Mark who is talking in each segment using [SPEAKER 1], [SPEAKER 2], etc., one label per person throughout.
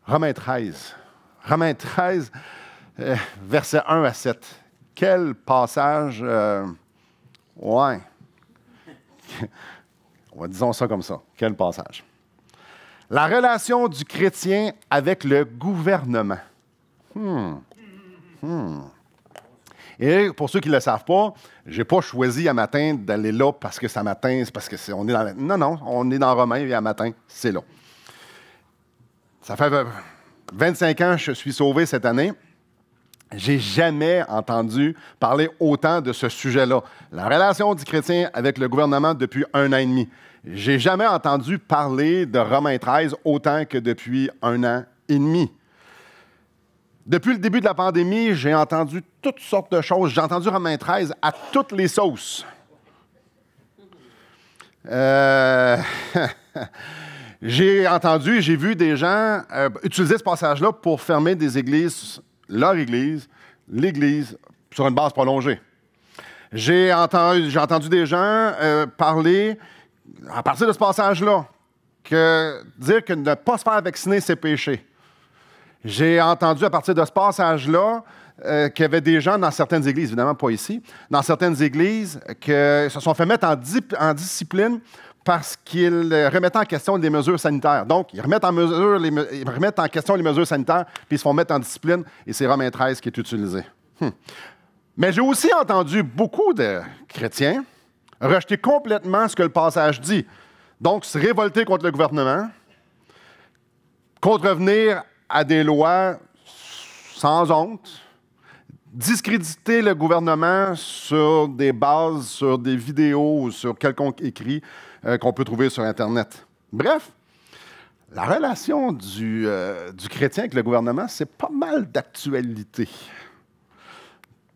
[SPEAKER 1] Romains 13. Romains 13, versets 1 à 7. Quel passage... ouais. Disons ça comme ça. Quel passage. La relation du chrétien avec le gouvernement. Et pour ceux qui ne le savent pas, je n'ai pas choisi à matin d'aller là parce que c'est à matin, c'est parce que on est dans non, on est dans Romains et à matin, c'est là. Ça fait 25 ans que je suis sauvé cette année. J'ai jamais entendu parler autant de ce sujet-là. La relation du chrétien avec le gouvernement depuis 1 an et demi. J'ai jamais entendu parler de Romains 13 autant que depuis 1 an et demi. Depuis le début de la pandémie, j'ai entendu toutes sortes de choses. J'ai entendu Romains 13 à toutes les sauces. J'ai vu des gens utiliser ce passage-là pour fermer des églises, leur église, l'Église, sur une base prolongée. J'ai entendu des gens parler, à partir de ce passage-là, dire que ne pas se faire vacciner, c'est péché. J'ai entendu à partir de ce passage-là qu'il y avait des gens dans certaines églises, évidemment pas ici, dans certaines églises qui se sont fait mettre en discipline parce qu'ils remettaient en question les mesures sanitaires. Donc, ils remettent en question les mesures sanitaires, puis ils se font mettre en discipline, et c'est Romains 13 qui est utilisé. Mais j'ai aussi entendu beaucoup de chrétiens rejeter complètement ce que le passage dit. Donc, se révolter contre le gouvernement, contrevenir à des lois sans honte, discréditer le gouvernement sur des bases, sur des vidéos ou sur quelconque écrit qu'on peut trouver sur Internet. Bref, la relation du chrétien avec le gouvernement, c'est pas mal d'actualité.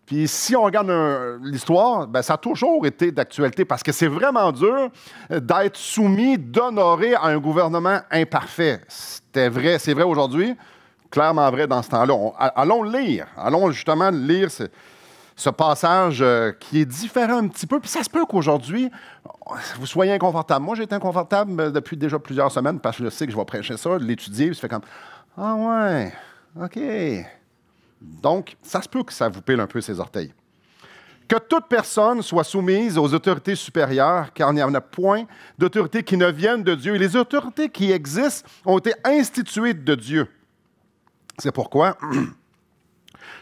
[SPEAKER 1] Puis si on regarde l'histoire, ben, ça a toujours été d'actualité parce que c'est vraiment dur d'être soumis, d'honorer à un gouvernement imparfait. C'est vrai aujourd'hui, clairement vrai dans ce temps-là. Allons justement lire ce passage qui est différent un petit peu. Puis ça se peut qu'aujourd'hui, vous soyez inconfortable. Moi, j'ai été inconfortable depuis déjà plusieurs semaines parce que je sais que je vais prêcher ça, l'étudier, puis ça fait comme « Ah ouais, OK ». Donc, ça se peut que ça vous pile un peu ses orteils. Que toute personne soit soumise aux autorités supérieures, car il n'y en a point d'autorités qui ne viennent de Dieu. Et les autorités qui existent ont été instituées de Dieu. C'est pourquoi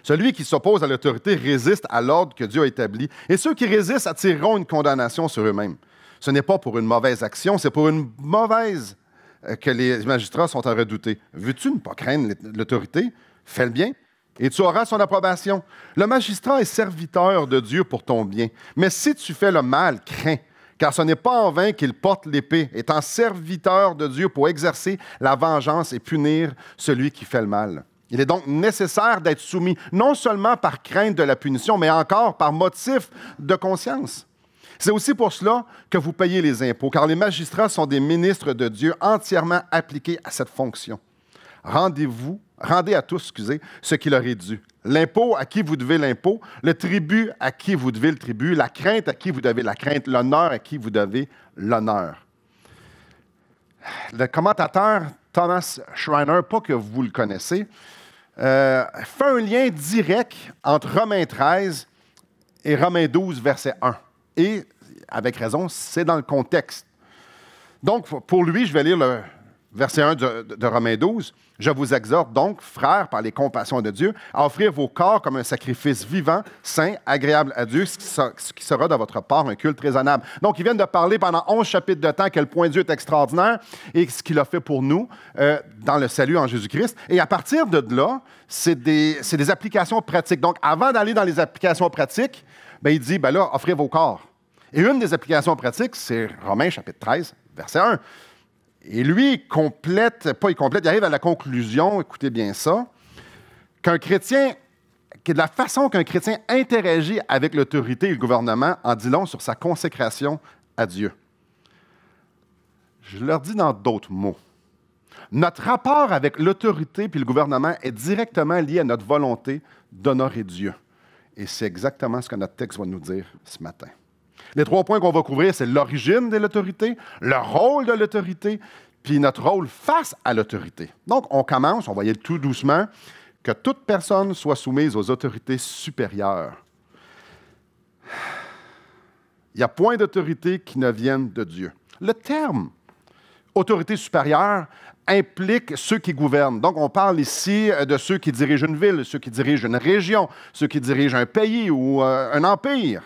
[SPEAKER 1] celui qui s'oppose à l'autorité résiste à l'ordre que Dieu a établi. Et ceux qui résistent attireront une condamnation sur eux-mêmes. Ce n'est pas pour une mauvaise action, c'est pour une mauvaise que les magistrats sont à redouter. Veux-tu ne pas craindre l'autorité? Fais le bien. Et tu auras son approbation. Le magistrat est serviteur de Dieu pour ton bien. Mais si tu fais le mal, crains, car ce n'est pas en vain qu'il porte l'épée, étant serviteur de Dieu pour exercer la vengeance et punir celui qui fait le mal. Il est donc nécessaire d'être soumis, non seulement par crainte de la punition, mais encore par motif de conscience. C'est aussi pour cela que vous payez les impôts, car les magistrats sont des ministres de Dieu entièrement appliqués à cette fonction. Rendez à tous, ce qui leur est dû. L'impôt à qui vous devez l'impôt, le tribut à qui vous devez le tribut, la crainte à qui vous devez la crainte, l'honneur à qui vous devez l'honneur. Le commentateur Thomas Schreiner, pas que vous le connaissez, fait un lien direct entre Romains 13 et Romains 12, verset 1. Et, avec raison, c'est dans le contexte. Donc, pour lui, je vais lire le verset 1 de Romains 12. « Je vous exhorte donc, frères, par les compassions de Dieu, à offrir vos corps comme un sacrifice vivant, saint, agréable à Dieu, ce qui sera de votre part un culte raisonnable. » Donc, ils viennent de parler pendant 11 chapitres de temps à quel point Dieu est extraordinaire et ce qu'il a fait pour nous dans le salut en Jésus-Christ. Et à partir de là, c'est des applications pratiques. Donc, avant d'aller dans les applications pratiques, ben, il dit, ben là, offrez vos corps. Et une des applications pratiques, c'est Romains chapitre 13, verset 1. Et lui, il arrive à la conclusion, écoutez bien ça, que la façon qu'un chrétien interagit avec l'autorité et le gouvernement en dit long sur sa consécration à Dieu. Je leur dis dans d'autres mots. Notre rapport avec l'autorité et le gouvernement est directement lié à notre volonté d'honorer Dieu. Et c'est exactement ce que notre texte va nous dire ce matin. Les 3 points qu'on va couvrir, c'est l'origine de l'autorité, le rôle de l'autorité, puis notre rôle face à l'autorité. Donc, on commence, on va y aller tout doucement, que toute personne soit soumise aux autorités supérieures. Il n'y a point d'autorité qui ne vienne de Dieu. Le terme autorité supérieure implique ceux qui gouvernent. Donc, on parle ici de ceux qui dirigent une ville, ceux qui dirigent une région, ceux qui dirigent un pays ou un empire.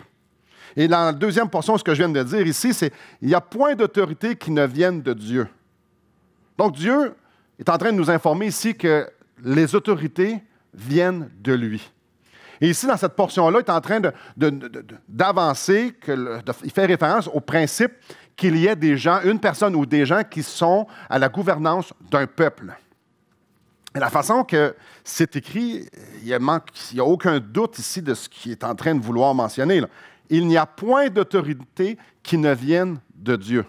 [SPEAKER 1] Et dans la deuxième portion, ce que je viens de dire ici, c'est qu'il n'y a point d'autorité qui ne vienne de Dieu. Donc, Dieu est en train de nous informer ici que les autorités viennent de lui. Et ici, dans cette portion-là, il est en train d'avancer, il fait référence au principe qu'il y ait des gens, une personne ou des gens qui sont à la gouvernance d'un peuple. Et la façon que c'est écrit, il n'y a aucun doute ici de ce qu'il est en train de vouloir mentionner, là. Il n'y a point d'autorité qui ne vienne de Dieu.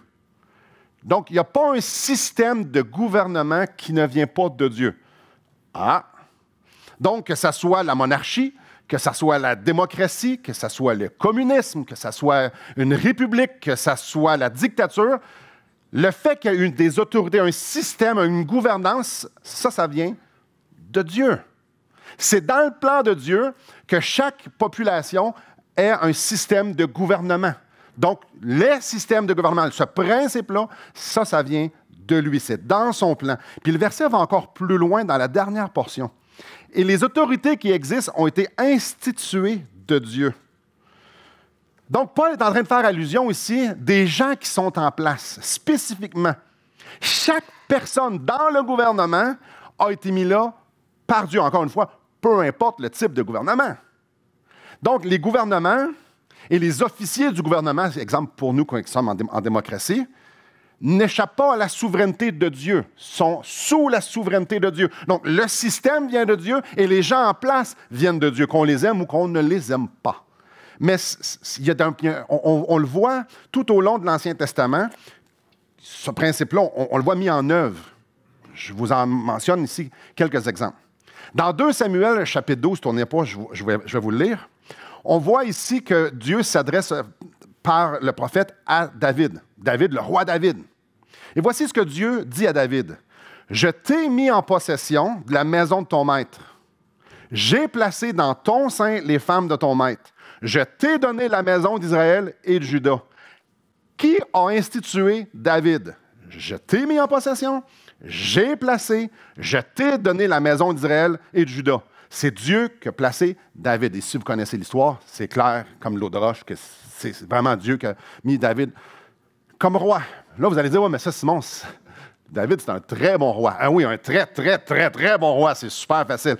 [SPEAKER 1] Donc, il n'y a pas un système de gouvernement qui ne vient pas de Dieu. Ah! Donc, que ce soit la monarchie, que ce soit la démocratie, que ce soit le communisme, que ce soit une république, que ce soit la dictature, le fait qu'il y ait des autorités, un système, une gouvernance, ça vient de Dieu. C'est dans le plan de Dieu que chaque population ait un système de gouvernement. Donc, les systèmes de gouvernement, ce principe-là, ça vient de lui. C'est dans son plan. Puis le verset va encore plus loin dans la dernière portion. Et les autorités qui existent ont été instituées de Dieu. Donc, Paul est en train de faire allusion ici des gens qui sont en place, spécifiquement. Chaque personne dans le gouvernement a été mise là par Dieu. Encore une fois, peu importe le type de gouvernement. Donc, les gouvernements et les officiers du gouvernement, exemple pour nous qui sommes en démocratie, n'échappent pas à la souveraineté de Dieu, sont sous la souveraineté de Dieu. Donc, le système vient de Dieu et les gens en place viennent de Dieu, qu'on les aime ou qu'on ne les aime pas. Mais on le voit tout au long de l'Ancien Testament, ce principe-là, on le voit mis en œuvre. Je vous en mentionne ici quelques exemples. Dans 2 Samuel, chapitre 12, tournez pas, je vais vous le lire. On voit ici que Dieu s'adresse par le prophète à David. David, le roi David. Et voici ce que Dieu dit à David. « Je t'ai mis en possession de la maison de ton maître. J'ai placé dans ton sein les femmes de ton maître. Je t'ai donné la maison d'Israël et de Juda. » Qui a institué David? Je t'ai mis en possession, j'ai placé, je t'ai donné la maison d'Israël et de Juda. C'est Dieu qui a placé David. Et si vous connaissez l'histoire, c'est clair comme l'eau de roche que c'est vraiment Dieu qui a mis David comme roi. Là, vous allez dire, ouais, mais ça, Simon, David, c'est un très bon roi. Ah oui, un très, très, très, très bon roi. C'est super facile.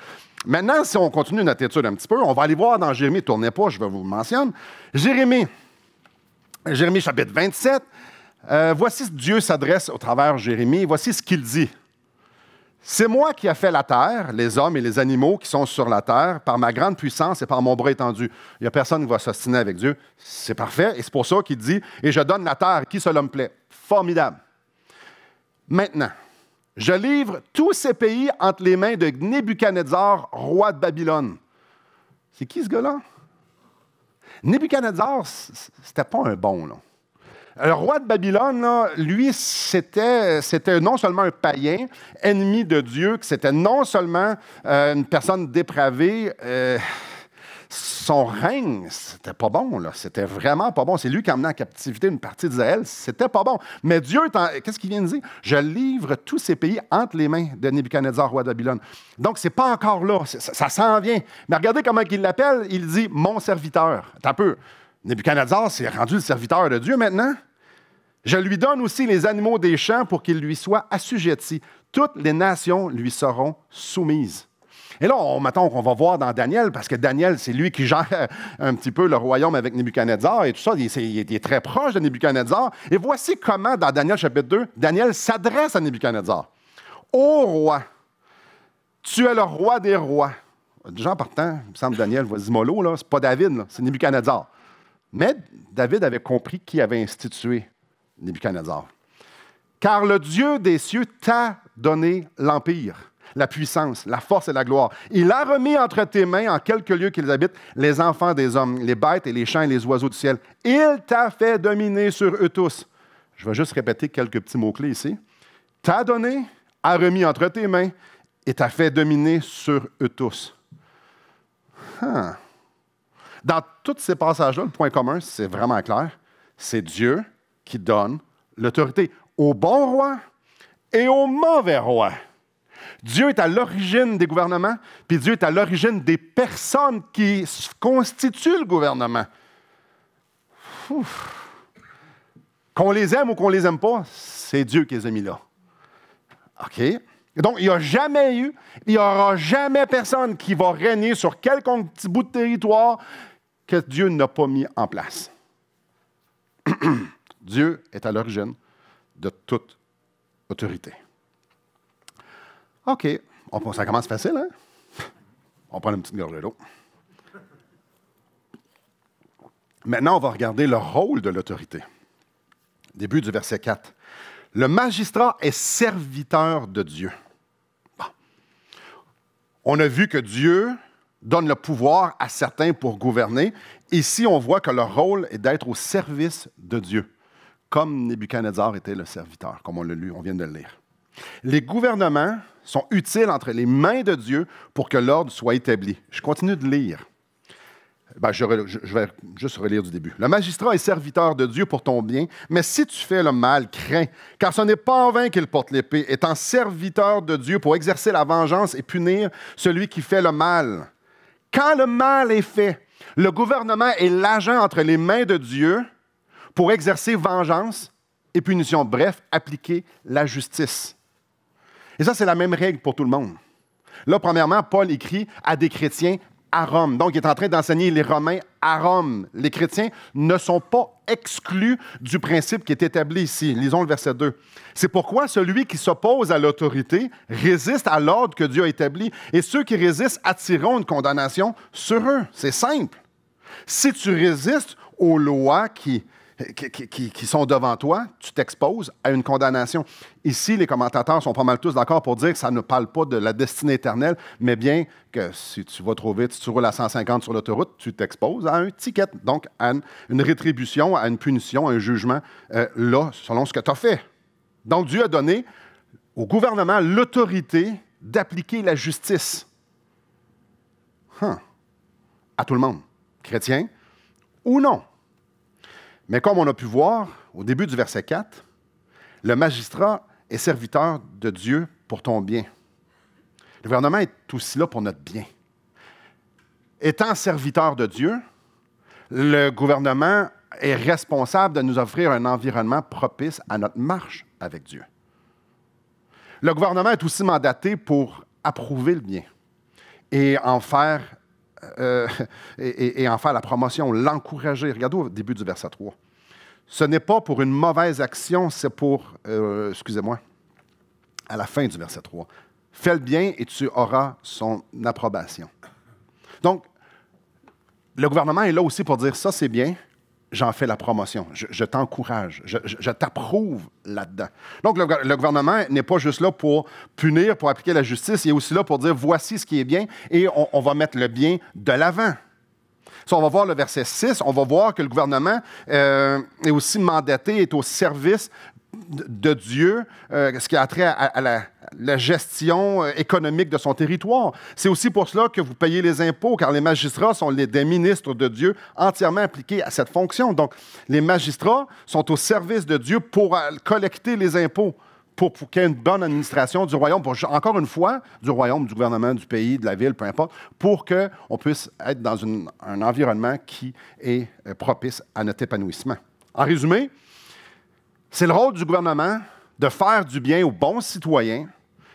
[SPEAKER 1] Maintenant, si on continue notre étude un petit peu, on va aller voir dans Jérémie. Tournez pas, je vais vous le mentionner. Jérémie chapitre 27. Voici Dieu s'adresse au travers de Jérémie. Voici ce qu'il dit. C'est moi qui ai fait la terre, les hommes et les animaux qui sont sur la terre, par ma grande puissance et par mon bras étendu. Il n'y a personne qui va s'ostiner avec Dieu. C'est parfait. Et c'est pour ça qu'il dit, et je donne la terre à qui cela me plaît. Formidable. Maintenant, je livre tous ces pays entre les mains de Nebuchadnezzar, roi de Babylone. C'est qui ce gars-là? Nebuchadnezzar, c'était pas un bon, là. Le roi de Babylone, là, lui, c'était non seulement un païen, ennemi de Dieu, que c'était non seulement une personne dépravée, son règne, c'était pas bon, là. C'était vraiment pas bon. C'est lui qui a amené en captivité une partie d'Israël. C'était pas bon. Mais Dieu, qu'est-ce qu'il vient de dire? Je livre tous ces pays entre les mains de Nebuchadnezzar, roi de Babylone. Donc, c'est pas encore là. Ça s'en vient. Mais regardez comment il l'appelle. Il dit « mon serviteur ». Attends un peu. Nebuchadnezzar s'est rendu le serviteur de Dieu maintenant. Je lui donne aussi les animaux des champs pour qu'ils lui soient assujettis. Toutes les nations lui seront soumises. Et là, mettons qu'on va voir dans Daniel, parce que Daniel, c'est lui qui gère un petit peu le royaume avec Nebuchadnezzar et tout ça. Il est très proche de Nebuchadnezzar. Et voici comment, dans Daniel chapitre 2, Daniel s'adresse à Nebuchadnezzar. « Ô roi, tu es le roi des rois. » Déjà en partant, il me semble Daniel va dire mollo, là, c'est pas David, là, c'est Nebuchadnezzar. Mais David avait compris qui avait institué Nebuchadnezzar. « Car le Dieu des cieux t'a donné l'empire, la puissance, la force et la gloire. Il a remis entre tes mains, en quelques lieux qu'ils habitent, les enfants des hommes, les bêtes et les champs et les oiseaux du ciel. Il t'a fait dominer sur eux tous. » Je vais juste répéter quelques petits mots-clés ici. « t'a donné, a remis entre tes mains et t'a fait dominer sur eux tous. Dans tous ces passages-là, le point commun, c'est vraiment clair. C'est Dieu qui donne l'autorité au bon roi et au mauvais roi. Dieu est à l'origine des gouvernements, puis Dieu est à l'origine des personnes qui constituent le gouvernement. Qu'on les aime ou qu'on les aime pas, c'est Dieu qui les a mis là. OK? Donc, il n'y a jamais eu, il n'y aura jamais personne qui va régner sur quelconque petit bout de territoire que Dieu n'a pas mis en place. Dieu est à l'origine de toute autorité. OK. Ça commence facile, hein? On prend une petite gorgée d'eau. Maintenant, on va regarder le rôle de l'autorité. Début du verset 4. Le magistrat est serviteur de Dieu. Bon. On a vu que Dieu donne le pouvoir à certains pour gouverner. Ici, on voit que leur rôle est d'être au service de Dieu, comme Nebuchadnezzar était le serviteur, comme on l'a lu, on vient de le lire. Les gouvernements sont utiles entre les mains de Dieu pour que l'ordre soit établi. Je continue de lire. Je vais juste relire du début. Le magistrat est serviteur de Dieu pour ton bien, mais si tu fais le mal, crains, car ce n'est pas en vain qu'il porte l'épée, étant serviteur de Dieu pour exercer la vengeance et punir celui qui fait le mal. Quand le mal est fait, le gouvernement est l'agent entre les mains de Dieu pour exercer vengeance et punition. Bref, appliquer la justice. Et ça, c'est la même règle pour tout le monde. Là, premièrement, Paul écrit à des chrétiens à Rome. Donc, il est en train d'enseigner les Romains à Rome. Les chrétiens ne sont pas exclus du principe qui est établi ici. Lisons le verset 2. C'est pourquoi celui qui s'oppose à l'autorité résiste à l'ordre que Dieu a établi, et ceux qui résistent attireront une condamnation sur eux. C'est simple. Si tu résistes aux lois qui sont devant toi, tu t'exposes à une condamnation. Ici, les commentateurs sont pas mal tous d'accord pour dire que ça ne parle pas de la destinée éternelle, mais bien que si tu vas trop vite, si tu roules à 150 sur l'autoroute, tu t'exposes à un ticket, donc à une rétribution, à une punition, à un jugement, là, selon ce que tu as fait. Donc, Dieu a donné au gouvernement l'autorité d'appliquer la justice. À tout le monde, chrétien ou non. Mais comme on a pu voir au début du verset 4, le magistrat est serviteur de Dieu pour ton bien. Le gouvernement est aussi là pour notre bien. Étant serviteur de Dieu, le gouvernement est responsable de nous offrir un environnement propice à notre marche avec Dieu. Le gouvernement est aussi mandaté pour approuver le bien et en faire la promotion, l'encourager. Regardez au début du verset 3. Ce n'est pas pour une mauvaise action, c'est pour, à la fin du verset 3. Fais le bien et tu auras son approbation. Donc, le gouvernement est là aussi pour dire ça, c'est bien, j'en fais la promotion, je t'encourage, je t'approuve là-dedans. Donc, le gouvernement n'est pas juste là pour punir, pour appliquer la justice, il est aussi là pour dire voici ce qui est bien et on va mettre le bien de l'avant. Ça, on va voir le verset 6, on va voir que le gouvernement est aussi mandaté, est au service de Dieu, ce qui a trait à la gestion économique de son territoire. C'est aussi pour cela que vous payez les impôts, car les magistrats sont des ministres de Dieu entièrement impliqués à cette fonction. Donc, les magistrats sont au service de Dieu pour collecter les impôts, pour qu'il y ait une bonne administration du royaume, encore une fois, du royaume, du gouvernement, du pays, de la ville, peu importe, pour qu'on puisse être dans un environnement qui est propice à notre épanouissement. En résumé, c'est le rôle du gouvernement de faire du bien aux bons citoyens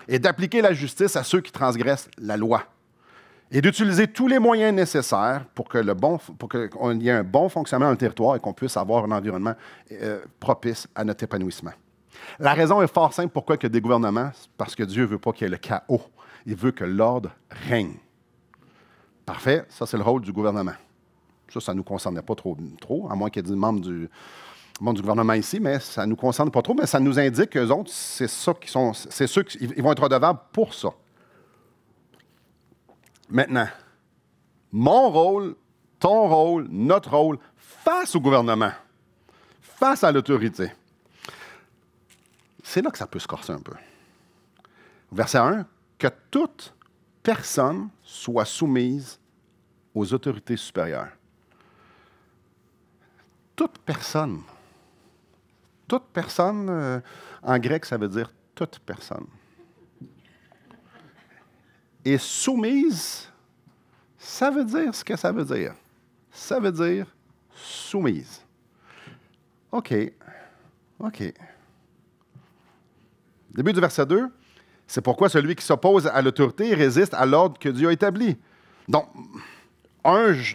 [SPEAKER 1] et d'appliquer la justice à ceux qui transgressent la loi et d'utiliser tous les moyens nécessaires pour qu'il y ait un bon fonctionnement dans le territoire et qu'on puisse avoir un environnement propice à notre épanouissement. La raison est fort simple pourquoi il y a des gouvernements, c'est parce que Dieu ne veut pas qu'il y ait le chaos. Il veut que l'ordre règne. Parfait, ça c'est le rôle du gouvernement. Ça ne nous concerne pas trop, à moins qu'il y ait des membres du gouvernement ici, mais ça ne nous concerne pas trop, mais ça nous indique qu'eux autres, c'est ceux qui vont être redevables pour ça. Maintenant, mon rôle, ton rôle, notre rôle, face au gouvernement, face à l'autorité, c'est là que ça peut se corser un peu. Verset 1, que toute personne soit soumise aux autorités supérieures. Toute personne. Toute personne, en grec, ça veut dire toute personne. Et soumise, ça veut dire ce que ça veut dire. Ça veut dire soumise. OK. Début du verset 2. C'est pourquoi celui qui s'oppose à l'autorité résiste à l'ordre que Dieu a établi. Donc,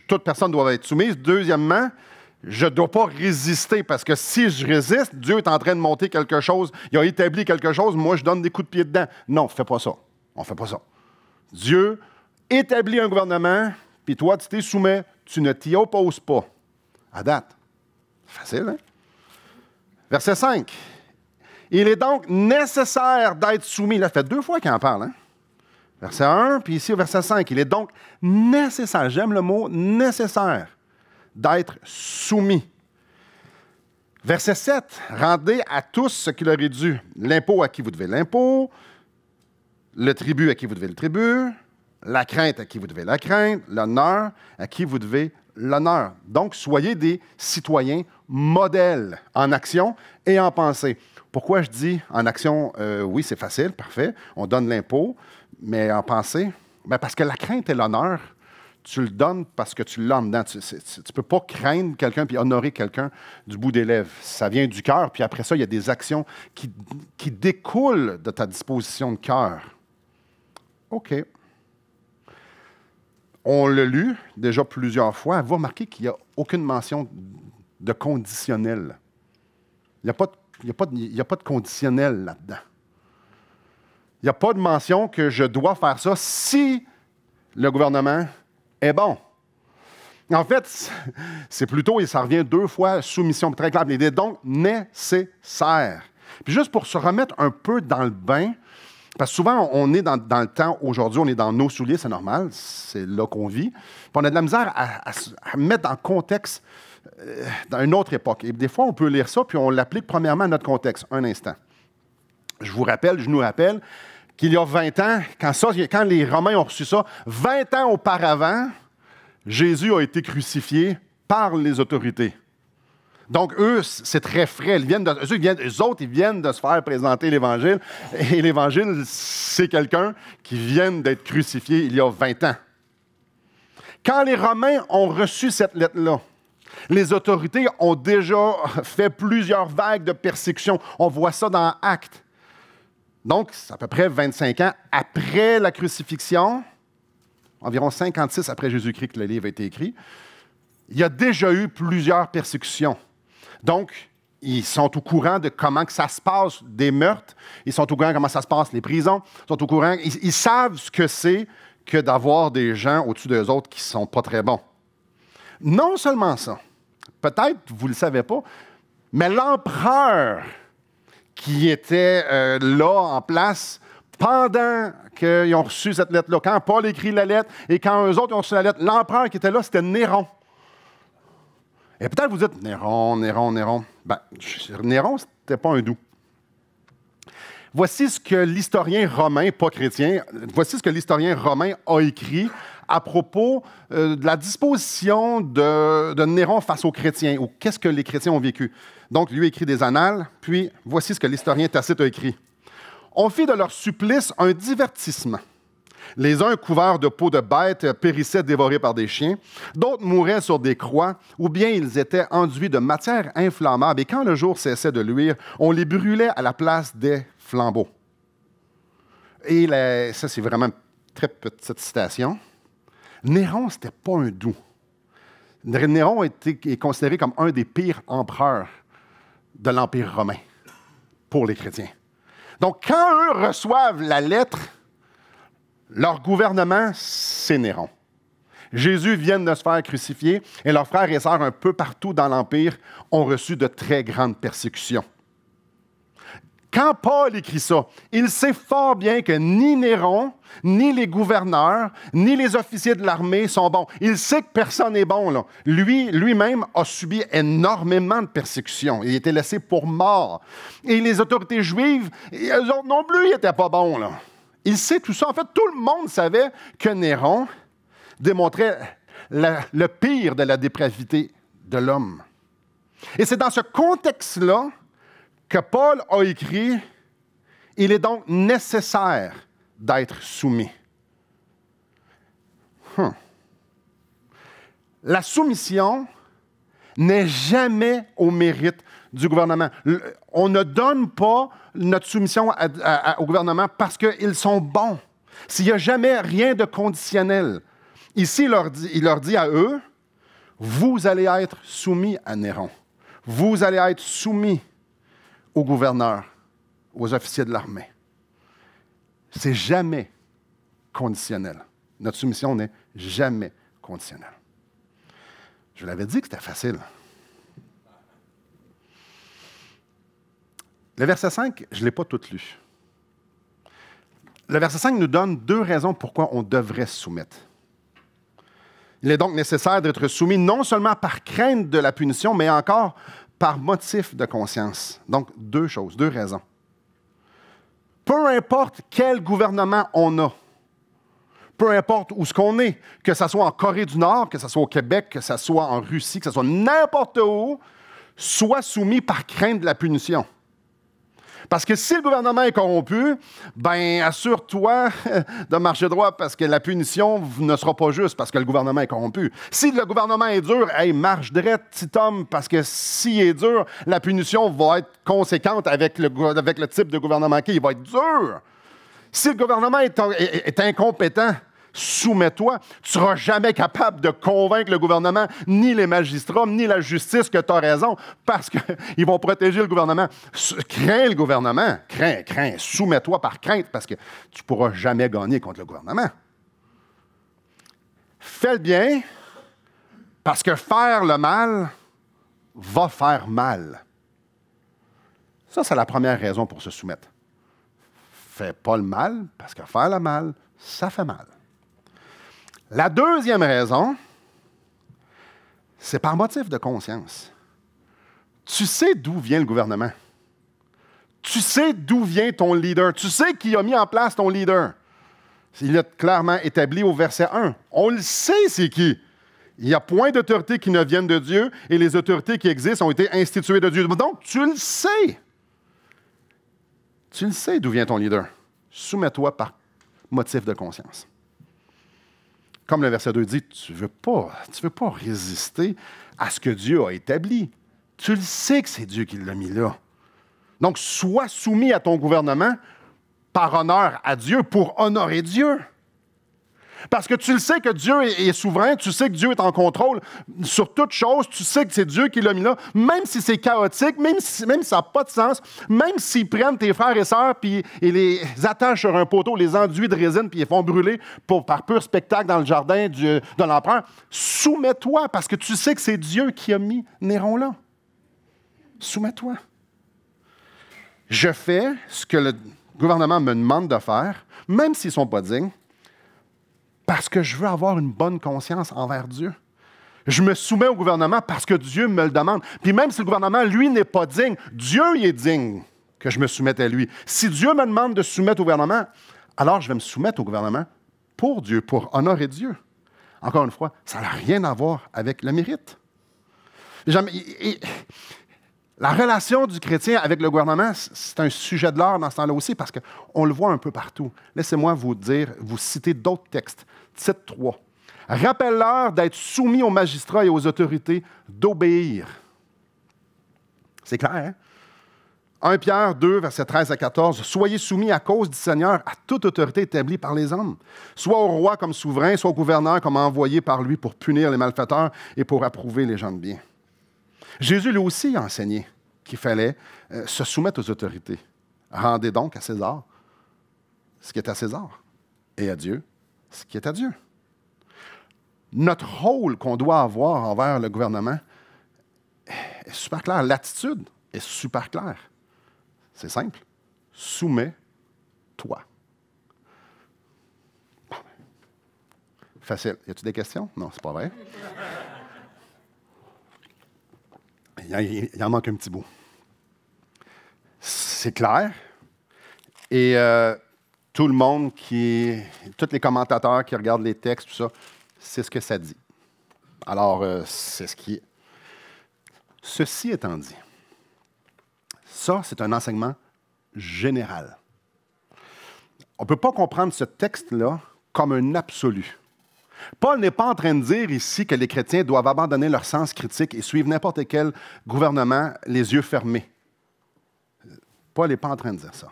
[SPEAKER 1] toute personne doit être soumise. Deuxièmement, je ne dois pas résister parce que si je résiste, Dieu est en train de monter quelque chose, il a établi quelque chose, moi je donne des coups de pied dedans. Non, fais pas ça. On ne fait pas ça. Dieu établit un gouvernement, puis toi, tu t'es soumets, tu ne t'y opposes pas. À date. Facile, hein? Verset 5. Il est donc nécessaire d'être soumis. Là, ça fait 2 fois qu'il en parle. Hein? Verset 1, puis ici au verset 5. Il est donc nécessaire, j'aime le mot nécessaire, d'être soumis. Verset 7. Rendez à tous ce qui leur est dû. L'impôt à qui vous devez l'impôt, le tribut à qui vous devez le tribut, la crainte à qui vous devez la crainte, l'honneur à qui vous devez l'honneur. Donc, soyez des citoyens modèles en action et en pensée. Pourquoi je dis en action, oui, c'est facile, parfait, on donne l'impôt, mais en pensée, bien parce que la crainte et l'honneur, tu le donnes parce que tu l'as en dedans. Tu ne peux pas craindre quelqu'un puis honorer quelqu'un du bout des lèvres. Ça vient du cœur, puis après ça, il y a des actions qui découlent de ta disposition de cœur. OK. On l'a lu déjà plusieurs fois. Vous remarquez qu'il n'y a aucune mention de conditionnel. Il n'y a pas de conditionnel là-dedans. Il n'y a pas de mention que je dois faire ça si le gouvernement est bon. En fait, c'est plutôt, et ça revient 2 fois, soumission très claire. Il est donc nécessaire. Puis juste pour se remettre un peu dans le bain, parce que souvent, on est dans le temps, aujourd'hui, on est dans nos souliers, c'est normal, c'est là qu'on vit. Puis on a de la misère à mettre en contexte dans une autre époque. Et des fois, on peut lire ça, puis on l'applique premièrement à notre contexte. Un instant. Je nous rappelle qu'il y a 20 ans, quand les Romains ont reçu ça, 20 ans auparavant, Jésus a été crucifié par les autorités. Donc, eux, c'est très frais. Eux autres, ils viennent de se faire présenter l'Évangile. Et l'Évangile, c'est quelqu'un qui vient d'être crucifié il y a 20 ans. Quand les Romains ont reçu cette lettre-là, les autorités ont déjà fait plusieurs vagues de persécution. On voit ça dans Actes. Donc, c'est à peu près 25 ans après la crucifixion, environ 56 après Jésus-Christ que le livre a été écrit, il y a déjà eu plusieurs persécutions. Donc, ils sont au courant de comment que ça se passe, des meurtres. Ils sont au courant de comment ça se passe, les prisons. Ils sont au courant. Ils savent ce que c'est que d'avoir des gens au-dessus d'eux autres qui ne sont pas très bons. Non seulement ça, peut-être vous ne le savez pas, mais l'empereur qui était là en place pendant qu'ils ont reçu cette lettre-là, quand Paul écrit la lettre et quand eux autres ont reçu la lettre, l'empereur qui était là, c'était Néron. Et peut-être vous dites, Néron. Ben, Néron, c'était pas un doux. Voici ce que l'historien romain, pas chrétien, voici ce que l'historien romain a écrit à propos de la disposition de Néron face aux chrétiens, ou qu'est-ce que les chrétiens ont vécu. Donc, lui a écrit des annales, puis voici ce que l'historien Tacite a écrit. On fit de leur supplice un divertissement. Les uns, couverts de peaux de bêtes, périssaient dévorés par des chiens. D'autres mouraient sur des croix, ou bien ils étaient enduits de matière inflammable. Et quand le jour cessait de luire, on les brûlait à la place des flambeaux. Et ça, c'est vraiment une très petite citation. Néron, ce n'était pas un doux. Néron est considéré comme un des pires empereurs de l'Empire romain pour les chrétiens. Donc, quand eux reçoivent la lettre, leur gouvernement, c'est Néron. Jésus vient de se faire crucifier et leurs frères et sœurs un peu partout dans l'Empire ont reçu de très grandes persécutions. Quand Paul écrit ça, il sait fort bien que ni Néron, ni les gouverneurs, ni les officiers de l'armée sont bons. Il sait que personne n'est bon, là. Lui-même a subi énormément de persécutions. Il a été laissé pour mort. Et les autorités juives, eux autres non plus, ils n'étaient pas bons, là. Il sait tout ça. En fait, tout le monde savait que Néron démontrait le pire de la dépravité de l'homme. Et c'est dans ce contexte-là que Paul a écrit « Il est donc nécessaire d'être soumis ». La soumission n'est jamais au mérite du gouvernement. On ne donne pas notre soumission au gouvernement parce qu'ils sont bons. S'il n'y a jamais rien de conditionnel. Ici, il leur dit à eux, vous allez être soumis à Néron. Vous allez être soumis au gouverneur, aux officiers de l'armée. C'est jamais conditionnel. Notre soumission n'est jamais conditionnelle. Je vous l'avais dit que c'était facile. Le verset 5, je ne l'ai pas tout lu. Le verset 5 nous donne 2 raisons pourquoi on devrait se soumettre. Il est donc nécessaire d'être soumis non seulement par crainte de la punition, mais encore par motif de conscience. Donc, 2 choses, 2 raisons. Peu importe quel gouvernement on a, peu importe où ce qu'on est, que ce soit en Corée du Nord, que ce soit au Québec, que ce soit en Russie, que ce soit n'importe où, sois soumis par crainte de la punition. Parce que si le gouvernement est corrompu, ben assure-toi de marcher droit parce que la punition ne sera pas juste parce que le gouvernement est corrompu. Si le gouvernement est dur, hey, marche droit, petit homme, parce que s'il est dur, la punition va être conséquente avec le type de gouvernement qu'il va être dur. Si le gouvernement est incompétent, soumets-toi. Tu ne seras jamais capable de convaincre le gouvernement, ni les magistrats, ni la justice que tu as raison, parce qu'ils vont protéger le gouvernement. Crains le gouvernement. Crains. Soumets-toi par crainte, parce que tu ne pourras jamais gagner contre le gouvernement. Fais le bien, parce que faire le mal va faire mal. Ça, c'est la première raison pour se soumettre. Fais pas le mal, parce que faire le mal, ça fait mal. La deuxième raison, c'est par motif de conscience. Tu sais d'où vient le gouvernement. Tu sais d'où vient ton leader. Tu sais qui a mis en place ton leader. Il est clairement établi au verset 1. On le sait, c'est qui. Il n'y a point d'autorité qui ne vienne de Dieu et les autorités qui existent ont été instituées de Dieu. Donc, tu le sais. Tu le sais d'où vient ton leader. Soumets-toi par motif de conscience. Comme le verset 2 dit, tu ne veux pas résister à ce que Dieu a établi. Tu le sais que c'est Dieu qui l'a mis là. Donc, sois soumis à ton gouvernement par honneur à Dieu, pour honorer Dieu. Parce que tu le sais que Dieu est souverain, tu sais que Dieu est en contrôle sur toute chose, tu sais que c'est Dieu qui l'a mis là, même si c'est chaotique, même si ça n'a pas de sens, même s'ils prennent tes frères et sœurs puis ils les attachent sur un poteau, les enduits de résine puis ils les font brûler par pur spectacle dans le jardin de l'empereur, soumets-toi parce que tu sais que c'est Dieu qui a mis Néron là. Soumets-toi. Je fais ce que le gouvernement me demande de faire, même s'ils ne sont pas dignes, parce que je veux avoir une bonne conscience envers Dieu. Je me soumets au gouvernement parce que Dieu me le demande. Puis même si le gouvernement, lui, n'est pas digne, Dieu y est digne que je me soumette à lui. Si Dieu me demande de se soumettre au gouvernement, alors je vais me soumettre au gouvernement pour Dieu, pour honorer Dieu. Encore une fois, ça n'a rien à voir avec le mérite. La relation du chrétien avec le gouvernement, c'est un sujet de l'art dans ce temps-là aussi, parce qu'on le voit un peu partout. Laissez-moi vous citer d'autres textes. Titre 3. Rappelle-leur d'être soumis aux magistrats et aux autorités, d'obéir. C'est clair, hein? 1 Pierre 2, versets 13 à 14. Soyez soumis à cause du Seigneur à toute autorité établie par les hommes, soit au roi comme souverain, soit au gouverneur comme envoyé par lui pour punir les malfaiteurs et pour approuver les gens de bien. Jésus, lui aussi, a enseigné qu'il fallait se soumettre aux autorités. Rendez donc à César ce qui est à César et à Dieu ce qui est à Dieu. Notre rôle qu'on doit avoir envers le gouvernement est super clair. L'attitude est super claire. C'est simple. soumets-toi. Facile. Y a-t-il des questions? Non, c'est pas vrai. Il en manque un petit bout. C'est clair. Et tout le monde tous les commentateurs qui regardent les textes, tout ça, c'est ce que ça dit. Alors, c'est ce qui est. Ceci étant dit, ça, c'est un enseignement général. On ne peut pas comprendre ce texte-là comme un absolu. Paul n'est pas en train de dire ici que les chrétiens doivent abandonner leur sens critique et suivre n'importe quel gouvernement les yeux fermés. Paul n'est pas en train de dire ça.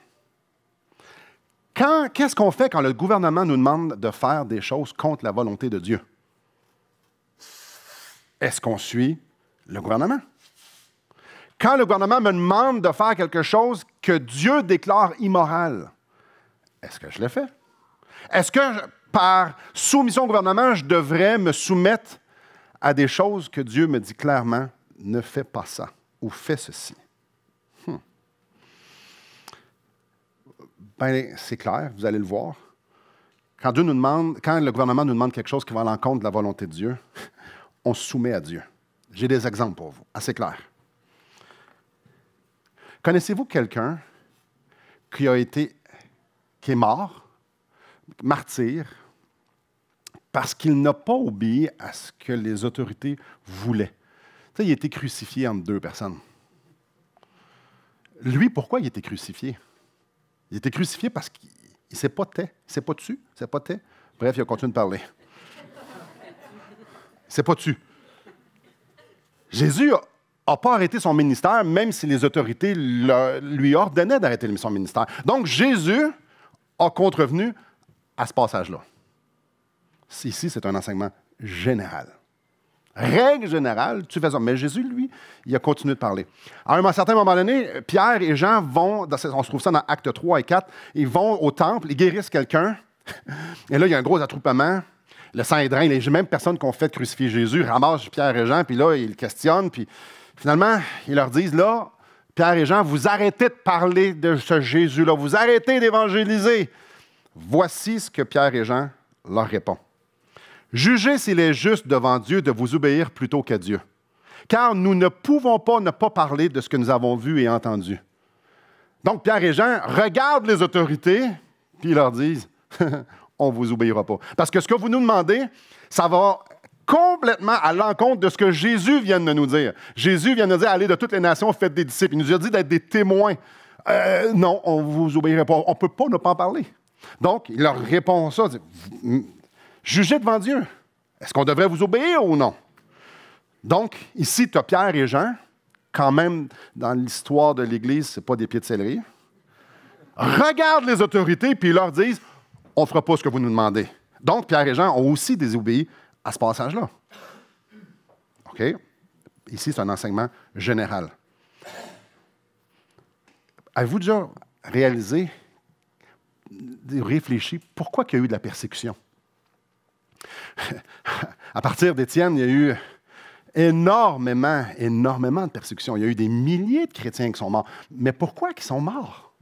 [SPEAKER 1] Qu'est-ce qu'on fait quand le gouvernement nous demande de faire des choses contre la volonté de Dieu? Est-ce qu'on suit le gouvernement? Quand le gouvernement me demande de faire quelque chose que Dieu déclare immoral, est-ce que je le fais? Est-ce que, par soumission au gouvernement, je devrais me soumettre à des choses que Dieu me dit clairement, ne fais pas ça ou fais ceci? Ben, c'est clair, vous allez le voir. Quand le gouvernement nous demande quelque chose qui va à l'encontre de la volonté de Dieu, on se soumet à Dieu. J'ai des exemples pour vous, assez clairs. Connaissez-vous quelqu'un qui est mort, martyr, parce qu'il n'a pas obéi à ce que les autorités voulaient? Tu sais, il a été crucifié entre deux personnes. Lui, pourquoi il a été crucifié? Il a été crucifié parce qu'il ne s'est pas tait, il ne s'est pas tu, il ne s'est pas tait. Bref, il a continué de parler. Il ne s'est pas tu. Jésus n'a pas arrêté son ministère, même si les autorités lui ordonnaient d'arrêter son ministère. Donc, Jésus a contrevenu à ce passage-là. Ici, c'est un enseignement général. Règle générale, tu fais ça. Mais Jésus, lui, il a continué de parler. À un certain moment donné, Pierre et Jean vont, on se trouve ça dans Actes 3 et 4, ils vont au temple, ils guérissent quelqu'un. Et là, il y a un gros attroupement. Le Sanhédrin, les mêmes personnes qui ont fait crucifier Jésus ramassent Pierre et Jean, puis là, ils le questionnent, puis finalement, ils leur disent, là, Pierre et Jean, vous arrêtez de parler de ce Jésus-là, vous arrêtez d'évangéliser. Voici ce que Pierre et Jean leur répondent. Jugez s'il est juste devant Dieu de vous obéir plutôt qu'à Dieu. Car nous ne pouvons pas ne pas parler de ce que nous avons vu et entendu. Donc, Pierre et Jean regardent les autorités, puis ils leur disent, on ne vous obéira pas. Parce que ce que vous nous demandez, ça va complètement à l'encontre de ce que Jésus vient de nous dire. Jésus vient de nous dire, allez de toutes les nations, faites des disciples. Il nous a dit d'être des témoins. Non, on ne vous obéira pas. On ne peut pas ne pas en parler. Donc, il leur répond ça. Jugez devant Dieu. Est-ce qu'on devrait vous obéir ou non? Donc, ici, tu as Pierre et Jean. Quand même, dans l'histoire de l'Église, ce n'est pas des pieds de céleri. Regardent les autorités, puis ils leur disent, on ne fera pas ce que vous nous demandez. Donc, Pierre et Jean ont aussi désobéi à ce passage-là. OK? Ici, c'est un enseignement général. Avez-vous déjà réalisé, réfléchi, pourquoi il y a eu de la persécution? À partir d'Étienne, il y a eu énormément de persécutions. Il y a eu des milliers de chrétiens qui sont morts. Mais pourquoi ils sont morts?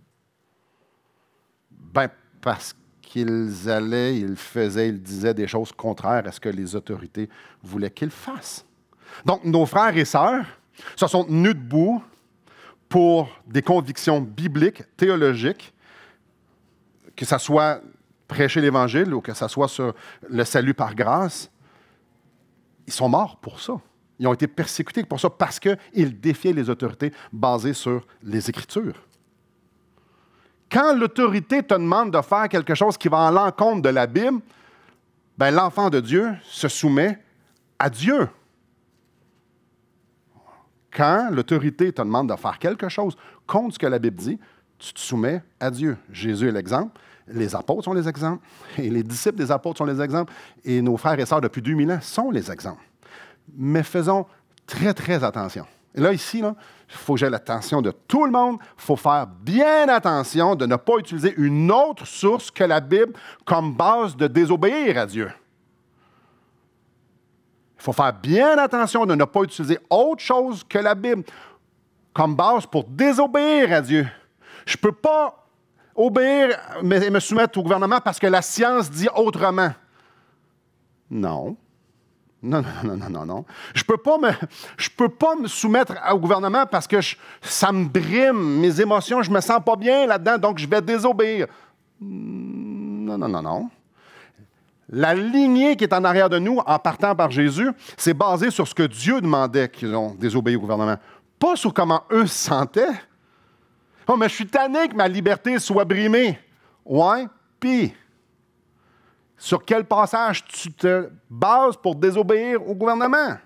[SPEAKER 1] Ben, parce qu'ils ils disaient des choses contraires à ce que les autorités voulaient qu'ils fassent. Donc, nos frères et sœurs se sont tenus debout pour des convictions bibliques, théologiques, que ce soit prêcher l'Évangile ou que ce soit sur le salut par grâce. Ils sont morts pour ça. Ils ont été persécutés pour ça parce qu'ils défiaient les autorités basées sur les Écritures. Quand l'autorité te demande de faire quelque chose qui va à l'encontre de la Bible, ben, l'enfant de Dieu se soumet à Dieu. Quand l'autorité te demande de faire quelque chose contre ce que la Bible dit, tu te soumets à Dieu. Jésus est l'exemple. Les apôtres sont les exemples. Et les disciples des apôtres sont les exemples. Et nos frères et sœurs depuis 2000 ans sont les exemples. Mais faisons très, très attention. Et là, ici, il faut que j'aie l'attention de tout le monde. Il faut faire bien attention de ne pas utiliser une autre source que la Bible comme base de désobéir à Dieu. Il faut faire bien attention de ne pas utiliser autre chose que la Bible comme base pour désobéir à Dieu. Je ne peux pas obéir et me soumettre au gouvernement parce que la science dit autrement. Non. Non, non, non, non, non, non. Je peux pas me soumettre au gouvernement parce que ça me brime, mes émotions, je me sens pas bien là-dedans, donc je vais désobéir. Non, non, non, non. La lignée qui est en arrière de nous, en partant par Jésus, c'est basé sur ce que Dieu demandait qu'ils ont désobéi au gouvernement, pas sur comment eux se sentaient. Oh, mais je suis tanné que ma liberté soit brimée. Ouais, puis... Sur quel passage tu te bases pour désobéir au gouvernement?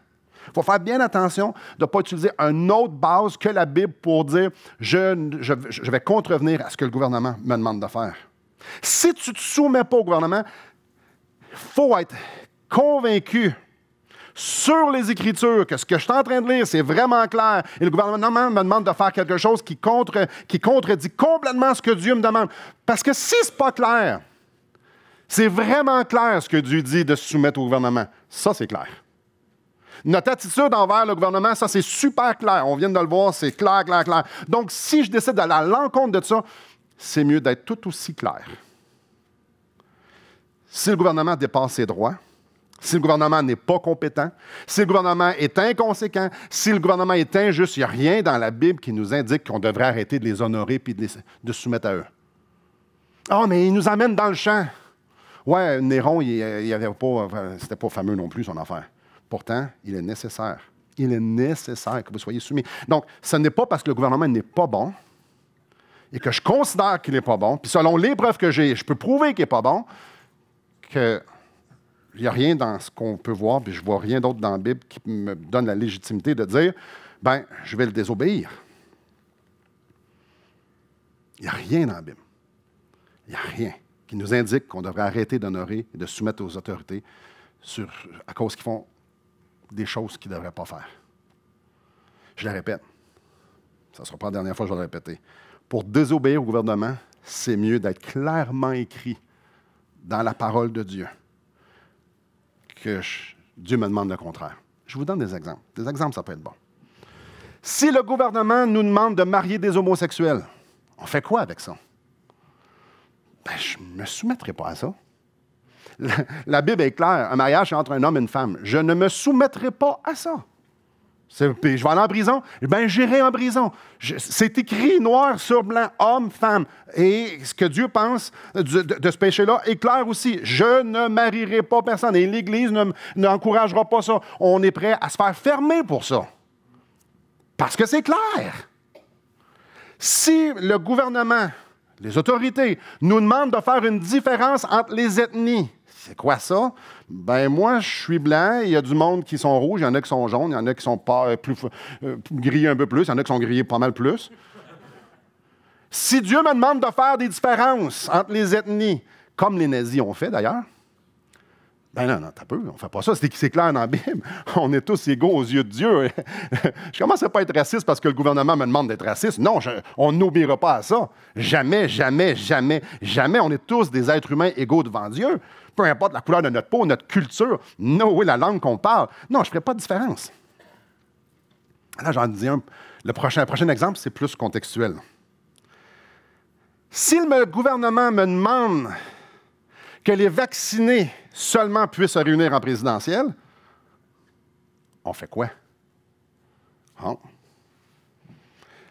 [SPEAKER 1] Il faut faire bien attention de ne pas utiliser une autre base que la Bible pour dire je vais contrevenir à ce que le gouvernement me demande de faire. Si tu ne te soumets pas au gouvernement, il faut être convaincu sur les Écritures que ce que je suis en train de lire, c'est vraiment clair. Et le gouvernement me demande de faire quelque chose qui contredit complètement ce que Dieu me demande. Parce que si ce n'est pas clair, c'est vraiment clair ce que Dieu dit de se soumettre au gouvernement. Ça, c'est clair. Notre attitude envers le gouvernement, ça, c'est super clair. On vient de le voir, c'est clair, clair, clair. Donc, si je décide d'aller à l'encontre de ça, c'est mieux d'être tout aussi clair. Si le gouvernement dépasse ses droits, si le gouvernement n'est pas compétent, si le gouvernement est inconséquent, si le gouvernement est injuste, il n'y a rien dans la Bible qui nous indique qu'on devrait arrêter de les honorer et de se soumettre à eux. Ah, mais ils nous amènent dans le champ. Ouais, Néron, c'était pas fameux non plus, son affaire. Pourtant, il est nécessaire. Il est nécessaire que vous soyez soumis. Donc, ce n'est pas parce que le gouvernement n'est pas bon et que je considère qu'il n'est pas bon, puis selon les preuves que j'ai, je peux prouver qu'il n'est pas bon, qu'il n'y a rien dans ce qu'on peut voir, puis je ne vois rien d'autre dans la Bible qui me donne la légitimité de dire, ben, je vais le désobéir. Il n'y a rien dans la Bible. Il n'y a rien qui nous indique qu'on devrait arrêter d'honorer et de soumettre aux autorités à cause qu'ils font des choses qu'ils ne devraient pas faire. Je le répète. Ça ne sera pas la dernière fois que je vais le répéter. Pour désobéir au gouvernement, c'est mieux d'être clairement écrit dans la parole de Dieu que Dieu me demande le contraire. Je vous donne des exemples. Des exemples, ça peut être bon. Si le gouvernement nous demande de marier des homosexuels, on fait quoi avec ça? Ben, je ne me soumettrai pas à ça. La Bible est claire. Un mariage, c'est entre un homme et une femme. Je ne me soumettrai pas à ça. Puis je vais aller en prison. Ben, j'irai en prison. C'est écrit noir sur blanc, homme, femme. Et ce que Dieu pense de ce péché-là est clair aussi. Je ne marierai pas personne. Et l'Église n'encouragera pas ça. On est prêt à se faire fermer pour ça. Parce que c'est clair. Si le gouvernement, les autorités, nous demandent de faire une différence entre les ethnies, c'est quoi ça? Ben moi, je suis blanc, il y a du monde qui sont rouges, il y en a qui sont jaunes, il y en a qui sont pas grillés un peu plus, il y en a qui sont grillés pas mal plus. Si Dieu me demande de faire des différences entre les ethnies, comme les nazis ont fait d'ailleurs, ben non, t'as peu, on ne fait pas ça, c'est clair dans la Bible. On est tous égaux aux yeux de Dieu. Je commence à pas être raciste parce que le gouvernement me demande d'être raciste. Non, on n'obéira pas à ça. Jamais, jamais, jamais, jamais. On est tous des êtres humains égaux devant Dieu. Peu importe la couleur de notre peau, notre culture, oui, la langue qu'on parle. Non, je ne ferai pas de différence. Là, j'en dis un. Le prochain exemple, c'est plus contextuel. Si le gouvernement me demande que les vaccinés seulement puissent se réunir en présidentielle, on fait quoi? Oh.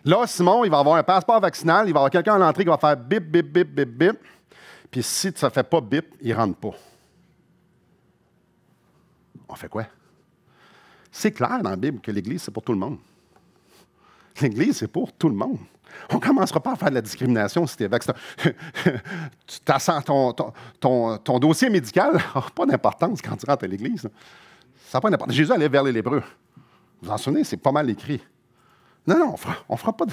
[SPEAKER 1] Là, Simon, il va avoir un passeport vaccinal, il va avoir quelqu'un à l'entrée qui va faire bip, bip, bip, bip, bip. Puis si ça ne fait pas bip, il ne rentre pas. On fait quoi? C'est clair dans la Bible que l'Église, c'est pour tout le monde. L'Église, c'est pour tout le monde. On ne commencera pas à faire de la discrimination si tu es vacciné. Ton dossier médical n'a pas d'importance quand tu rentres à l'Église. Ça n'a pas d'importance. Jésus allait vers les lépreux. Vous vous en souvenez, c'est pas mal écrit. Non, on fera pas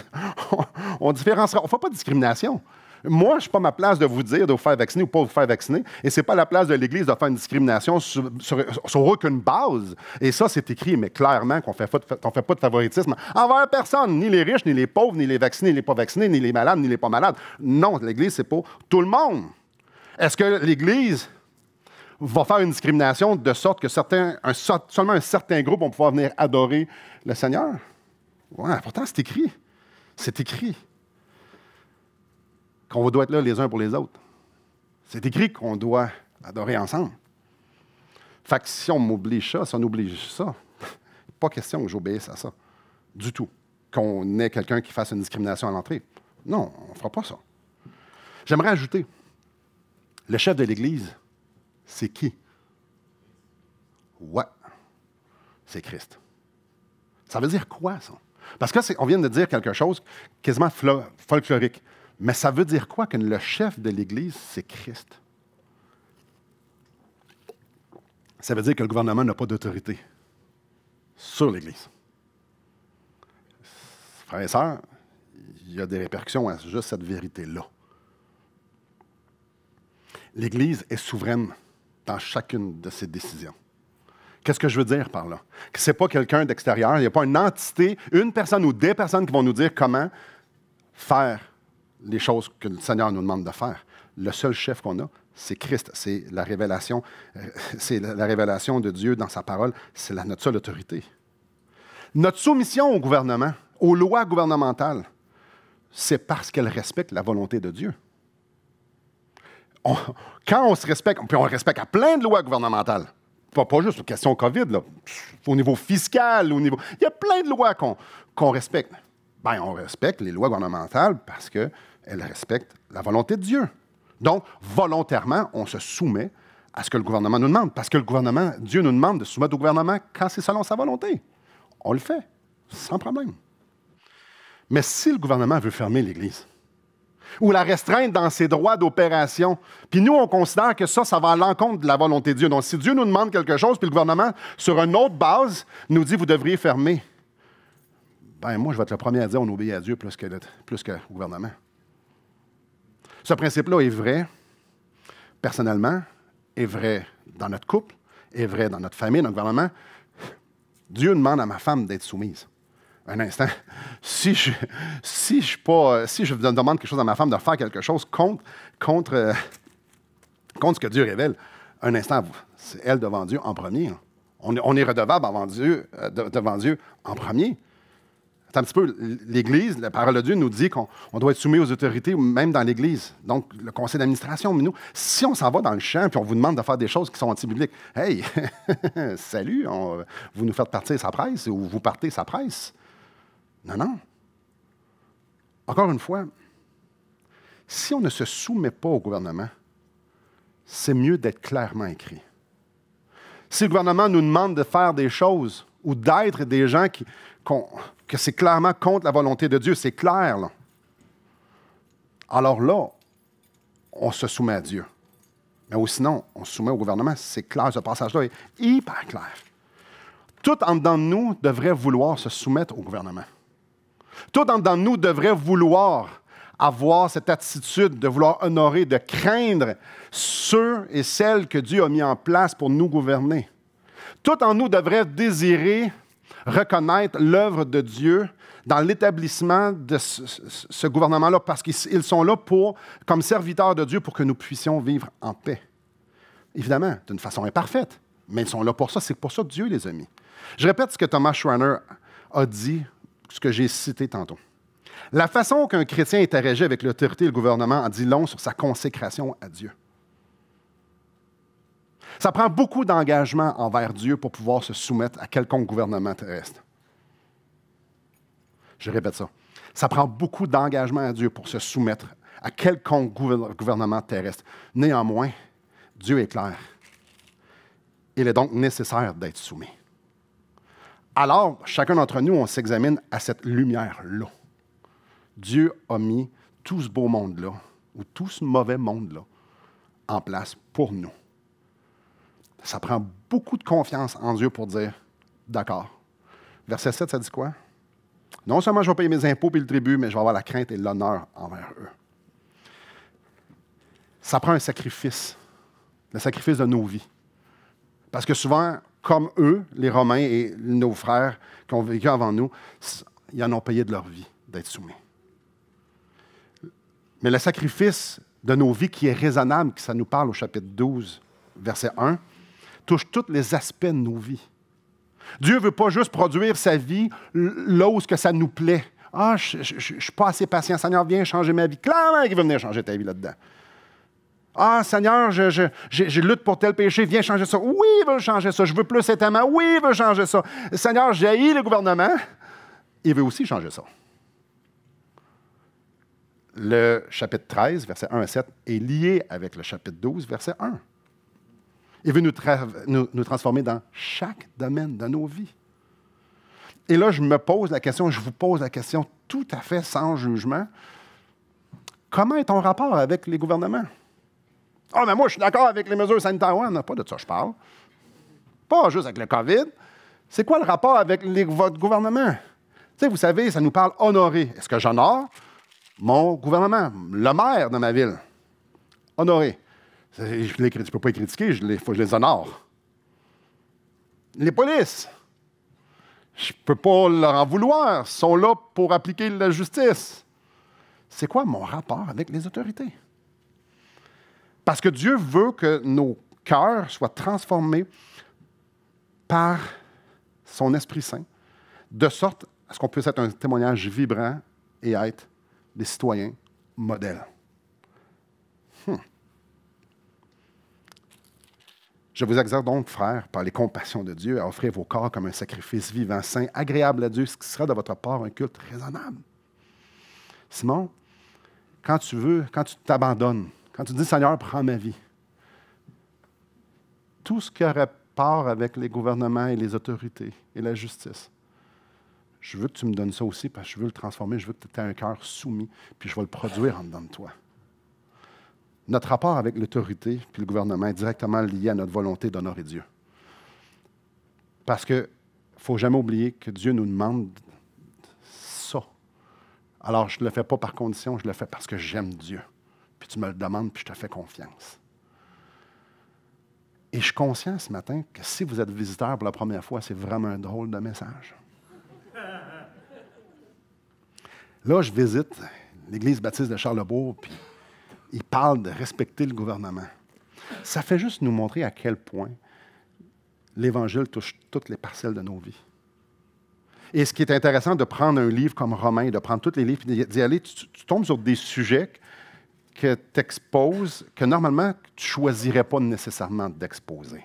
[SPEAKER 1] on différenciera, on ne fera pas de discrimination. Moi, je ne suis pas ma place de vous dire de vous faire vacciner ou pas vous faire vacciner. Et ce n'est pas la place de l'Église de faire une discrimination sur aucune base. Et ça, c'est écrit, mais clairement qu'on ne fait pas de favoritisme envers personne, ni les riches, ni les pauvres, ni les vaccinés, ni les pas vaccinés, ni les malades, ni les pas malades. Non, l'Église, c'est pour tout le monde. Est-ce que l'Église va faire une discrimination de sorte que seulement un certain groupe vont pouvoir venir adorer le Seigneur? Ouais, pourtant, c'est écrit. C'est écrit. qu'on doit être là les uns pour les autres. C'est écrit qu'on doit adorer ensemble. Fait que si on m'oblige ça, si on oblige ça, pas question que j'obéisse à ça. Du tout. Qu'on ait quelqu'un qui fasse une discrimination à l'entrée. Non, on ne fera pas ça. J'aimerais ajouter, le chef de l'Église, c'est qui? Ouais, c'est Christ. Ça veut dire quoi, ça? Parce que on vient de dire quelque chose quasiment folklorique. Mais ça veut dire quoi que le chef de l'Église, c'est Christ? Ça veut dire que le gouvernement n'a pas d'autorité sur l'Église. Frères et sœurs, il y a des répercussions à juste cette vérité-là. L'Église est souveraine dans chacune de ses décisions. Qu'est-ce que je veux dire par là? Que ce n'est pas quelqu'un d'extérieur, il n'y a pas une entité, une personne ou des personnes qui vont nous dire comment faire les choses que le Seigneur nous demande de faire. Le seul chef qu'on a, c'est Christ. C'est la révélation de Dieu dans sa parole. C'est notre seule autorité. Notre soumission au gouvernement, aux lois gouvernementales, c'est parce qu'elles respectent la volonté de Dieu. Quand on se respecte, puis on respecte à plein de lois gouvernementales, pas juste une question COVID, là, au niveau fiscal, il y a plein de lois qu'on respecte. Bien, on respecte les lois gouvernementales parce qu'elles respectent la volonté de Dieu. Donc, volontairement, on se soumet à ce que le gouvernement nous demande. Parce que Dieu nous demande de se soumettre au gouvernement quand c'est selon sa volonté. On le fait, sans problème. Mais si le gouvernement veut fermer l'Église, ou la restreindre dans ses droits d'opération, puis nous, on considère que ça va à l'encontre de la volonté de Dieu. Donc, si Dieu nous demande quelque chose, puis le gouvernement, sur une autre base, nous dit « vous devriez fermer », bien, moi, je vais être le premier à dire « on obéit à Dieu plus qu'au gouvernement ». Ce principe-là est vrai, personnellement, est vrai dans notre couple, est vrai dans notre famille, dans notre gouvernement. Dieu demande à ma femme d'être soumise. Un instant, si je demande quelque chose à ma femme de faire quelque chose contre ce que Dieu révèle, un instant, c'est elle devant Dieu en premier. On est redevable devant Dieu en premier. Attends un petit peu, l'Église, la parole de Dieu nous dit qu'on doit être soumis aux autorités, même dans l'Église. Donc, le conseil d'administration, mais nous, si on s'en va dans le champ et on vous demande de faire des choses qui sont anti-bibliques, hey, salut, vous nous faites partir sa presse ou vous partez sa presse. Non, non. Encore une fois, si on ne se soumet pas au gouvernement, c'est mieux d'être clairement écrit. Si le gouvernement nous demande de faire des choses ou d'être des gens que c'est clairement contre la volonté de Dieu, c'est clair, là. Alors là, on se soumet à Dieu. Mais sinon, on se soumet au gouvernement, c'est clair, ce passage-là est hyper clair. Tout en dedans de nous devrait vouloir se soumettre au gouvernement. Tout en dedans de nous devrait vouloir avoir cette attitude de vouloir honorer, de craindre ceux et celles que Dieu a mis en place pour nous gouverner. Tout en nous devrait désirer reconnaître l'œuvre de Dieu dans l'établissement de ce gouvernement-là, parce qu'ils sont là comme serviteurs de Dieu pour que nous puissions vivre en paix. Évidemment, d'une façon imparfaite, mais ils sont là pour ça. C'est pour ça que Dieu les a mis. Je répète ce que Thomas Schreiner a dit, ce que j'ai cité tantôt. La façon qu'un chrétien interagit avec l'autorité et le gouvernement en dit long sur sa consécration à Dieu. Ça prend beaucoup d'engagement envers Dieu pour pouvoir se soumettre à quelconque gouvernement terrestre. Je répète ça. Ça prend beaucoup d'engagement à Dieu pour se soumettre à quelconque gouvernement terrestre. Néanmoins, Dieu est clair. Il est donc nécessaire d'être soumis. Alors, chacun d'entre nous, on s'examine à cette lumière-là. Dieu a mis tout ce beau monde-là, ou tout ce mauvais monde-là, en place pour nous. Ça prend beaucoup de confiance en Dieu pour dire « D'accord. » Verset 7, ça dit quoi? « Non seulement je vais payer mes impôts et le tribut, mais je vais avoir la crainte et l'honneur envers eux. » Ça prend un sacrifice, le sacrifice de nos vies. Parce que souvent, comme eux, les Romains et nos frères qui ont vécu avant nous, ils en ont payé de leur vie d'être soumis. Mais le sacrifice de nos vies qui est raisonnable, que ça nous parle au chapitre 12, verset 1, touche tous les aspects de nos vies. Dieu ne veut pas juste produire sa vie là où ça nous plaît. Ah, je ne suis pas assez patient. Seigneur, viens changer ma vie. Clairement qu'il veut venir changer ta vie là-dedans. Ah, Seigneur, je lutte pour tel péché. Viens changer ça. Oui, il veut changer ça. Je veux plus être aimant. Oui, il veut changer ça. Seigneur, j'ai haï le gouvernement. Il veut aussi changer ça. Le chapitre 13, verset 1 à 7, est lié avec le chapitre 12, verset 1. Il veut nous transformer dans chaque domaine de nos vies. Et là, je me pose la question, je vous pose la question tout à fait sans jugement. Comment est ton rapport avec les gouvernements? Ah, mais moi, je suis d'accord avec les mesures sanitaires. Ouais, non, pas de ça je parle. Pas juste avec le COVID. C'est quoi le rapport avec votre gouvernement? Tu sais, vous savez, ça nous parle honorer. Est-ce que j'honore mon gouvernement, le maire de ma ville? Honorer. Tu ne peux pas les critiquer, il faut que je les honore. Les polices. Je ne peux pas leur en vouloir. Ils sont là pour appliquer la justice. C'est quoi mon rapport avec les autorités? Parce que Dieu veut que nos cœurs soient transformés par son Esprit Saint, de sorte à ce qu'on puisse être un témoignage vibrant et être des citoyens modèles. Je vous exhorte donc, frères, par les compassions de Dieu, à offrir vos corps comme un sacrifice vivant, saint, agréable à Dieu, ce qui sera de votre part un culte raisonnable. Simon, quand tu t'abandonnes, quand tu dis, Seigneur, prends ma vie, tout ce qui aurait part avec les gouvernements et les autorités et la justice, je veux que tu me donnes ça aussi parce que je veux le transformer, je veux que tu aies un cœur soumis, puis je vais le produire en dedans de toi. Notre rapport avec l'autorité puis le gouvernement est directement lié à notre volonté d'honorer Dieu. Parce qu'il ne faut jamais oublier que Dieu nous demande ça. Alors, je ne le fais pas par condition, je le fais parce que j'aime Dieu. Puis tu me le demandes, puis je te fais confiance. Et je suis conscient ce matin que si vous êtes visiteur pour la première fois, c'est vraiment un drôle de message. Là, je visite l'Église baptiste de Charlesbourg, puis il parle de respecter le gouvernement. Ça fait juste nous montrer à quel point l'Évangile touche toutes les parcelles de nos vies. Et ce qui est intéressant de prendre un livre comme Romains, de prendre tous les livres et d'y aller, tu tombes sur des sujets que tu exposes, que normalement, tu ne choisirais pas nécessairement d'exposer.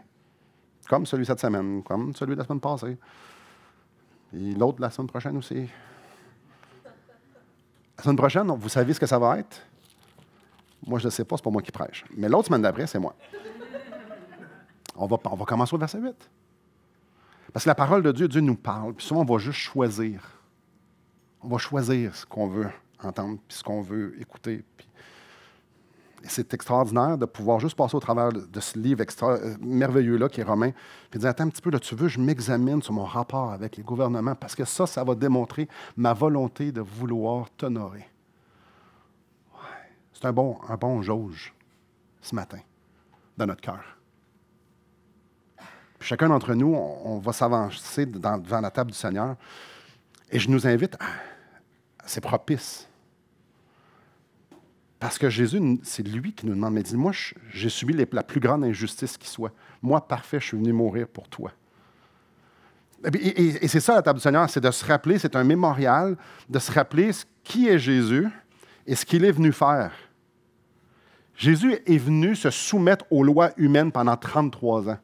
[SPEAKER 1] Comme celui cette semaine, comme celui de la semaine passée. Et l'autre de la semaine prochaine aussi. La semaine prochaine, vous savez ce que ça va être? Moi, je ne sais pas, ce n'est pas moi qui prêche. Mais l'autre semaine d'après, c'est moi. On va commencer au verset 8. Parce que la parole de Dieu, Dieu nous parle. Puis souvent, on va juste choisir. On va choisir ce qu'on veut entendre, puis ce qu'on veut écouter. Et c'est extraordinaire de pouvoir juste passer au travers de ce livre merveilleux-là qui est Romain, puis dire, attends un petit peu, là, tu veux, je m'examine sur mon rapport avec les gouvernements, parce que ça va démontrer ma volonté de vouloir t'honorer. C'est un bon jauge ce matin, dans notre cœur. Puis chacun d'entre nous, on va s'avancer devant la table du Seigneur. Et je nous invite c'est propice. Parce que Jésus, c'est lui qui nous demande, mais dis, moi, j'ai subi la plus grande injustice qui soit. Moi, parfait, je suis venu mourir pour toi. Et c'est ça la table du Seigneur, c'est de se rappeler, c'est un mémorial, de se rappeler qui est Jésus et ce qu'il est venu faire. Jésus est venu se soumettre aux lois humaines pendant 33 ans.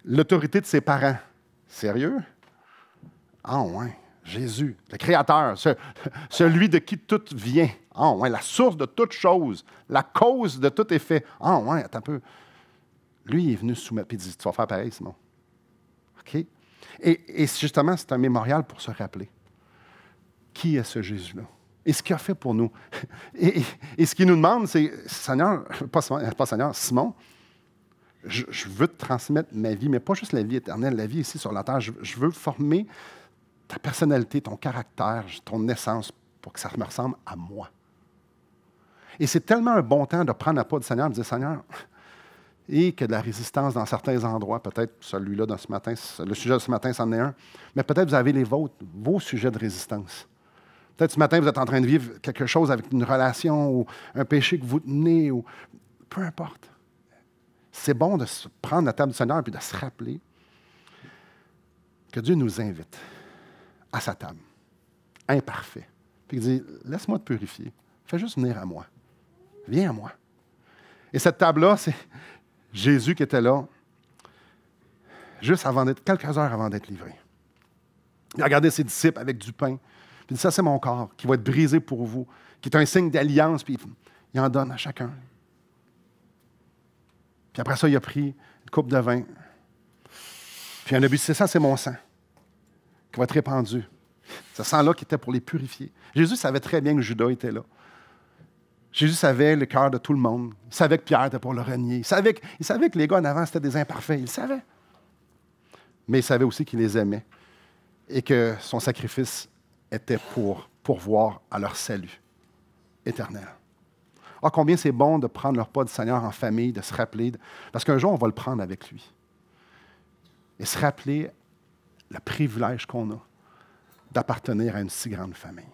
[SPEAKER 1] L'autorité de ses parents. Sérieux? Ah ouais, Jésus, le Créateur, celui de qui tout vient. Ah ouais, la source de toute chose, la cause de tout effet. Ah ouais, attends un peu. Lui, il est venu se soumettre, puis il dit, tu vas faire pareil, Simon. OK? Et justement, c'est un mémorial pour se rappeler. Qui est ce Jésus-là? Et ce qu'il a fait pour nous. Et ce qu'il nous demande, c'est, Seigneur, pas Seigneur, Simon, je veux te transmettre ma vie, mais pas juste la vie éternelle, la vie ici sur la terre. Je veux former ta personnalité, ton caractère, ton essence, pour que ça me ressemble à moi. Et c'est tellement un bon temps de prendre la pas du Seigneur et de dire, Seigneur, et que de la résistance dans certains endroits, peut-être celui-là de ce matin, le sujet de ce matin, c'en est un, mais peut-être vous avez les vôtres, vos sujets de résistance. Peut-être ce matin, vous êtes en train de vivre quelque chose avec une relation ou un péché que vous tenez, ou peu importe. C'est bon de se prendre la table du Seigneur et de se rappeler que Dieu nous invite à sa table, imparfait. Puis il dit, laisse-moi te purifier. Fais juste venir à moi. Viens à moi. Et cette table-là, c'est Jésus qui était là, juste quelques heures avant d'être livré. Il a regardé ses disciples avec du pain. Puis il dit, ça, c'est mon corps qui va être brisé pour vous, qui est un signe d'alliance, puis il en donne à chacun. Puis après ça, il a pris une coupe de vin. Puis il a bu, c'est ça, c'est mon sang qui va être répandu. Ce sang-là qui était pour les purifier. Jésus savait très bien que Judas était là. Jésus savait le cœur de tout le monde. Il savait que Pierre était pour le renier. Il savait que les gars en avant, c'était des imparfaits. Il le savait. Mais il savait aussi qu'il les aimait et que son sacrifice était pour pourvoir à leur salut éternel. Ah, combien c'est bon de prendre le repas du Seigneur en famille, de se rappeler, parce qu'un jour, on va le prendre avec lui. Et se rappeler le privilège qu'on a d'appartenir à une si grande famille.